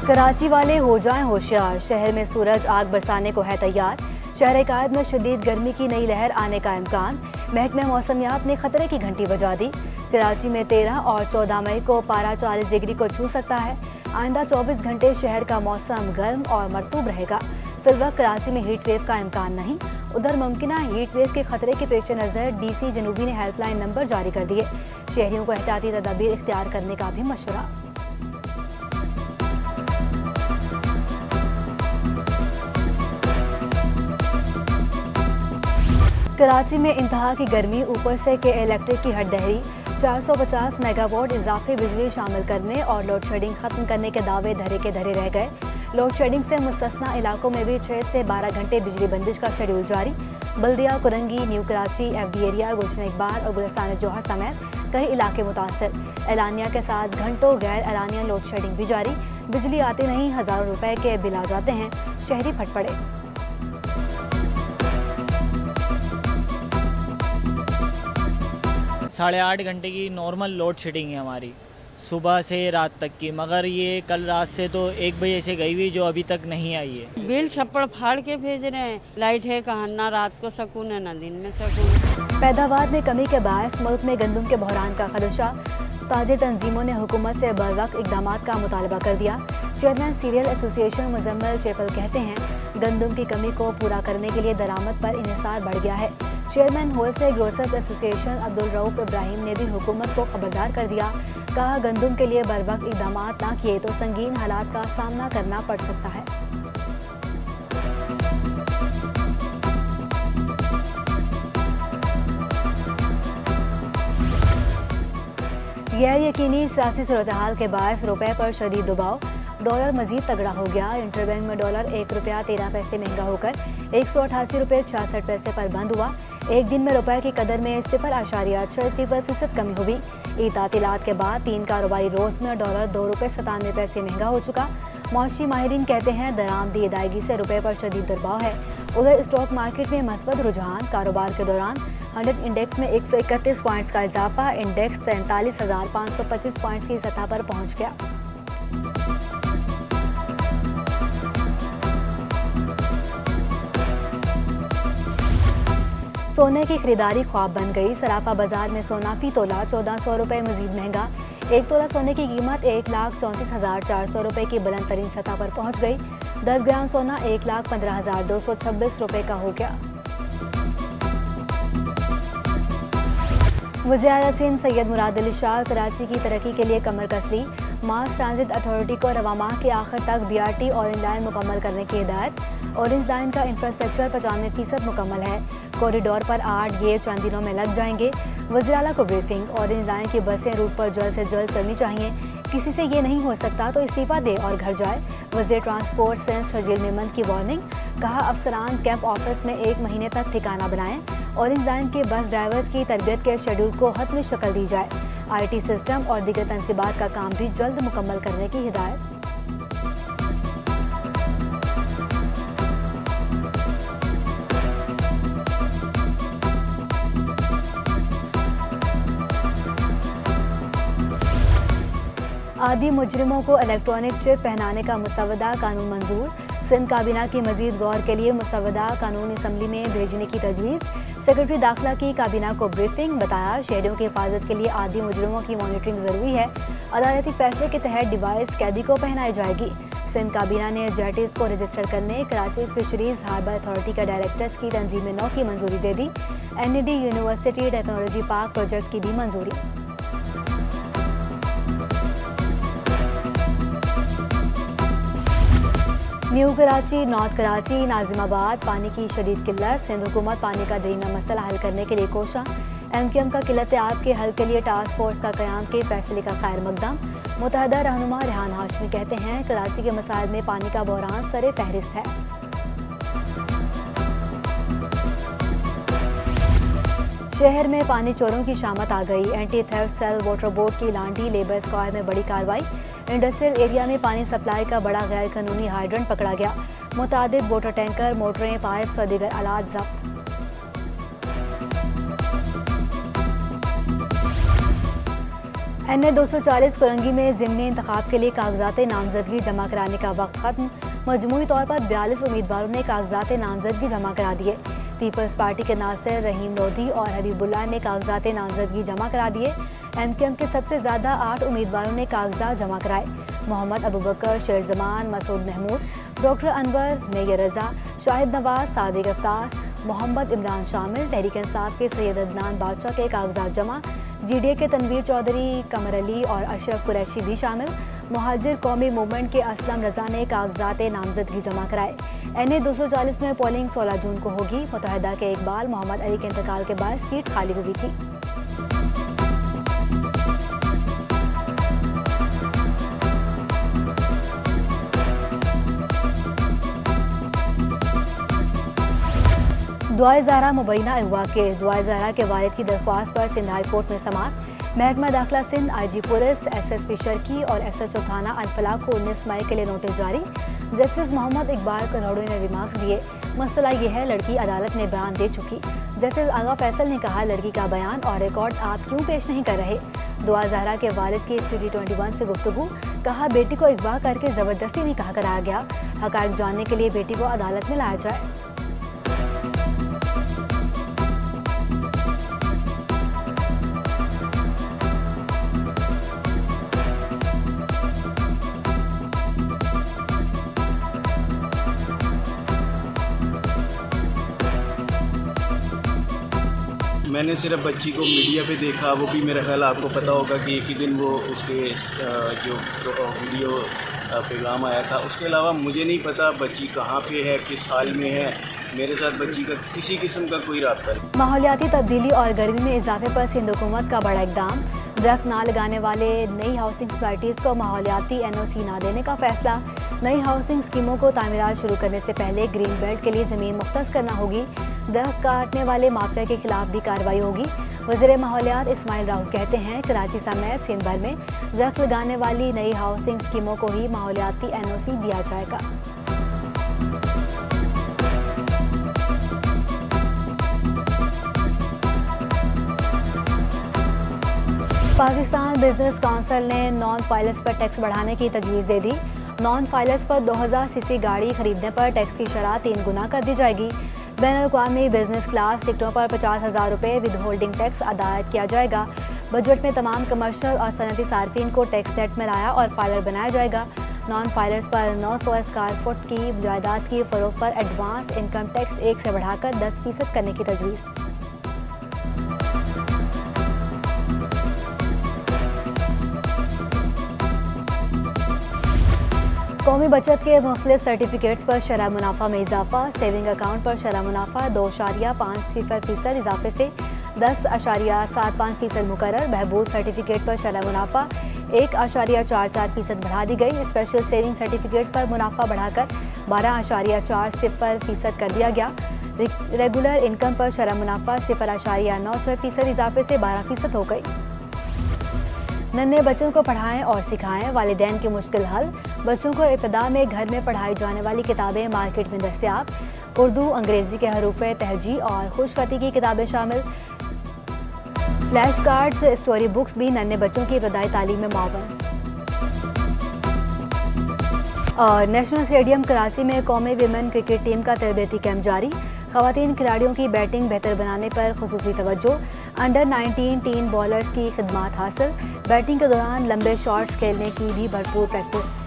कराची वाले हो जाएं होशियार, शहर में सूरज आग बरसाने को है तैयार। शहर कायद में शदीद गर्मी की नई लहर आने का इम्कान, महकमे मौसमियात ने खतरे की घंटी बजा दी। कराची में 13 और 14 मई को पारा 40 डिग्री को छू सकता है। आइंदा 24 घंटे शहर का मौसम गर्म और मरतूब रहेगा। फिलवक्त कराची में हीट वेव का इम्कान नहीं। उधर मुमकिन हीट वेव के खतरे के पेश नज़र DC जनूबी ने हेल्पलाइन नंबर जारी कर दिए। शहरियों को एहतियाती तदाबीर इख्तियार करने का भी मशवरा। कराची में इंतहा की गर्मी, ऊपर से के इलेक्ट्रिक की हटदहरी। 450 मेगावाट इजाफी बिजली शामिल करने और लोड शेडिंग खत्म करने के दावे धरे के धरे रह गए। लोड शेडिंग से मुस्तस्ना इलाकों में भी 6 से 12 घंटे बिजली बंदिश का शेड्यूल जारी। Baldia, Korangi, New Karachi, FD area, Gulshan Iqbal और गुलिस्तान जौहर समेत कई इलाके मुतासर। एलानिया के साथ घंटों गैर एलानिया लोड शेडिंग भी जारी। बिजली आती नहीं, हज़ारों रुपए के बिल आ जाते हैं, शहरी फट पड़े। 8.5 घंटे की नॉर्मल लोड शेडिंग है हमारी, सुबह से रात तक की। मगर ये कल रात से तो 1 बजे से गई हुई, जो अभी तक नहीं आई है। बिल छप्पड़ फाड़ के भेज रहे हैं। लाइट है कहाँ, ना रात को सुकून है ना दिन में सुकून। पैदावार में कमी के बायस मुल्क में गंदम के बहरान का खदशा। ताजिर तंजीमों ने हुकूमत से बरवक्त इकदाम का मुतालबा कर दिया। Chairman serial association Muzammil chapel कहते हैं, गंदम की कमी को पूरा करने के लिए दरामद पर इन्हिसार बढ़ गया है। Chairman wholesale grocers association Abdul Rauf Ibrahim ने भी हुकूमत को खबरदार कर दिया। कहा, गंदम के लिए बरवक्त इकदाम ना किए तो संगीन हालात का सामना करना पड़ सकता है। गैर यकीनी सियासी सूरत हाल के बायस रुपए पर शदीद दबाव। डॉलर मजीद तगड़ा हो गया। इंटरबैंक में डॉलर 1 रुपया 13 पैसे महंगा होकर 188 रुपये 66 पैसे पर बंद हुआ। एक दिन में रुपए की कदर में 0.60% कमी हुई। ईद तातीलात के बाद 3 कारोबारी रोज में डॉलर 2 रुपये 97 पैसे महंगा हो चुका। मौशी माहिरीन कहते हैं, दरामदी अदायगी से रुपए पर शदीद दबाव है। उधर स्टॉक मार्केट में मस्बत रुझान। कारोबार के दौरान 100 इंडेक्स में 131 पॉइंट्स का इजाफा। इंडेक्स 43,525 पॉइंट्स की सतह पर पहुंच गया। सोने की खरीदारी ख्वाब बन गई। सराफा बाजार में सोना फी तोला 1400 रुपये मजीद महंगा। 1 तोला सोने की कीमत 1,34,400 रुपये की बुलंद तरीन सतह पर पहुंच गई। 10 ग्राम सोना 1,15,226 रुपये का हो गया। वज़ीर सिंध सैयद मुराद अली शाह कराची की तरक्की के लिए कमर कस ली। मास ट्रांजिट अथॉरिटी को रवा माह के आखिर तक BRT ऑरेंज लाइन मुकम्मल करने की हिदायत। ऑरेंज लाइन का इंफ्रास्ट्रक्चर 95% मुकम्मल है। कॉरिडोर पर 8 गेट चंद दिनों में लग जाएंगे। वज़ीर आला को ब्रीफिंग। ऑरेंज लाइन की बसें रूट पर जल्द से जल्द चलनी चाहिए। किसी से ये नहीं हो सकता तो इस्तीफा दे और घर जाए। वज़ीर ट्रांसपोर्ट सिंध शजील मेमन की वार्निंग। कहा, अफसरान कैंप ऑफिस में 1 महीने तक ठिकाना बनाएं। ऑरेंज लाइन के बस ड्राइवर्स की तरबियत के शेड्यूल को हतमी शक्ल दी जाए। IT सिस्टम और दीगर तनसीबात का काम भी जल्द मुकम्मल करने की हिदायत। आदि मुजरिमों को इलेक्ट्रॉनिक चिप पहनाने का मुसवदा कानून मंजूर। सिंध काबीना की मजीद गौर के लिए मुसवदा कानून असम्बली में भेजने की तजवीज़। सेक्रेटरी दाखिला की काबीना को ब्रीफिंग। बताया, शहरियों की हिफाजत के लिए आदि मुजरिमों की मॉनिटरिंग ज़रूरी है। अदालती फैसले के तहत डिवाइस कैदी को पहनाई जाएगी। सिंध काबीना ने जेटिस को रजिस्टर करने कराची फिशरीज हार्बर अथॉरिटी के डायरेक्टर्स की तंजीम 9 की मंजूरी दे दी। NED university technology park project की भी मंजूरी। न्यू कराची, नॉर्थ कराची, नाजिमाबाद पानी की शदीद किल्लत। सिंध हुकूमत पानी का दरीना मसला हल करने के लिए कोशा। MQM का किल्लत आब के हल के लिए टास्क फोर्स का क़याम के फैसले का खैर मकदम। मुतहदा रहनुमा रेहान हाशमी कहते हैं, कराची के मसाइल में पानी का बहरान सरे फहरिस्त है। शहर में पानी चोरों की शामत आ गई। Anti theft cell water board की लांडी लेबर स्क्वायर में बड़ी कार्रवाई। इंडस्ट्रियल एरिया में पानी सप्लाई का बड़ा गैर कानूनी हाइड्रेंट पकड़ा गया। मुतादिद वाटर टैंकर, मोटरें, पाइप्स और दीगर आलात जब्त। NA 240 कोरंगी में ज़िमनी इंतखाब के लिए कागजात नामजदगी जमा कराने का वक्त खत्म। मजमूई तौर पर 42 उम्मीदवारों ने कागजात नामजदगी जमा करा दिए। पीपल्स पार्टी के नासिर रहीम लोधी और हबीबुल्लाह ने कागजात नामजदगी जमा करा दिए। MQM के सबसे ज़्यादा 8 उम्मीदवारों ने कागजात जमा कराए। मोहम्मद अबूबकर, शेर जमान, मसूद महमूद, डॉक्टर अनवर, नैयर रज़ा, शाहिद नवाज, सादिक अफ्तार, मोहम्मद इमरान शामिल। तहरीक इंसाफ के सैयद अदनान बादशाह के कागजात जमा। GDA के तनवीर चौधरी, कमर अली और अशरफ कुरैशी भी शामिल। मुहाजिर कौमी मूवमेंट के असलम रजा ने कागजात नामजदगी जमा कराए। NA 240 में पोलिंग 16 जून को होगी। मुतहदा के इकबाल मोहम्मद अली के इंतकाल के बाद सीट खाली हुई थी। दुआए ज़हरा मुबैना अगवा केस। दुआए ज़हरा के वालिद की दरख्वास्त पर सिंध हाई कोर्ट में समाअत। महकमा दाखिला सिंध, IG पुलिस, SSP शर्की और SHO थाना अनफला को 19 मई के लिए नोटिस जारी। जस्टिस मोहम्मद इकबाल करोड़ों ने रिमार्क्स दिए। मसला ये है, लड़की अदालत में बयान दे चुकी। जस्टिस आगा फैसल ने कहा, लड़की का बयान और रिकॉर्ड आप क्यों पेश नहीं कर रहे। दुआ ज़हरा के वालिद की CD 21 से गुफ्तगू। कहा, बेटी को अगवा करके ज़बरदस्ती निकाह कराया गया। हक़ाइक़ जानने के लिए बेटी को अदालत में लाया जाए। मैंने सिर्फ बच्ची को मीडिया पे देखा, वो भी मेरा ख्याल आपको पता होगा कि एक ही दिन वो उसके जो वीडियो प्रोग्राम आया था। उसके अलावा मुझे नहीं पता बच्ची कहाँ पे है, किस हाल में है। मेरे साथ बच्ची का किसी किस्म का कोई राब्ता नहीं। माहौलियाती तब्दीली और गर्मी में इजाफे पर सिंध हुकूमत का बड़ा इकदाम। दरख्त ना लगाने वाले नई हाउसिंग सोसाइटीज़ को माहौलियाती NOC ना देने का फैसला। नई हाउसिंग स्कीमों को तामीरात शुरू करने से पहले ग्रीन बेल्ट के लिए ज़मीन मुख्तस करना होगी। दरख्त काटने वाले माफिया के खिलाफ भी कार्रवाई होगी। वज़ीर माहौलियात इस्माइल राहू कहते हैं, कराची समेत सिंध भर में दरख्त लगाने वाली नई हाउसिंग स्कीमों को ही माहौलियाती NOC दिया जाएगा। पाकिस्तान बिजनेस काउंसिल ने नॉन फाइलर्स पर टैक्स बढ़ाने की तजवीज़ दे दी। नॉन फाइलर्स पर 2000 सीसी गाड़ी खरीदने पर टैक्स की शरह 3 गुना कर दी जाएगी। बैनुल-अक़वामी बिजनेस क्लास टिकटों पर 50,000 रुपये विद होल्डिंग टैक्स अदा किया जाएगा। बजट में तमाम कमर्शियल और सनती सार्फिन को टैक्स नेट में लाया और फाइलर बनाया जाएगा। नॉन फाइलर्स पर 900 स्क्वायर फुट की जायदाद की फ़रोख्त पर एडवांस इनकम टैक्स 1 से बढ़ाकर 10% करने की तजवीज़। कौमी बचत के मुख्तलिफ सर्टिफिकेट्स पर शरह मुनाफा में इजाफा। सेविंग अकाउंट पर शरह मुनाफा 2.50% इजाफे से 10.75% मुकर्रर। बहबूद सर्टिफिकेट पर शरह मुनाफा 1.44% बढ़ा दी गई। स्पेशल सेविंग सर्टिफिकेट्स पर मुनाफा बढ़ाकर 12.40% कर दिया गया। रेगुलर इनकम पर शरह मुनाफा 0.96% इजाफे से 12% हो गई। नन्हे बच्चों को पढ़ाएं और सिखाएं, वालिदैन की मुश्किल हल। बच्चों को इब्तदा में घर में पढ़ाई जाने वाली किताबें मार्केट में दस्तयाब। उर्दू, अंग्रेज़ी के हरूफ़े तहजी और खुशखती की किताबें शामिल। फ्लैश कार्ड्स, स्टोरी बुक्स भी नन्हे बच्चों की इब्तदाई तालीम में मुआवन। और नेशनल स्टेडियम कराची में कौमी विमेन क्रिकेट टीम का तरबियती कैंप जारी। ख़वातीन खिलाड़ियों की बैटिंग बेहतर बनाने पर खुसूसी तवज्जो। अंडर 19 टीम बॉलर्स की खिदमात हासिल। बैटिंग के दौरान लंबे शॉट्स खेलने की भी भरपूर प्रैक्टिस।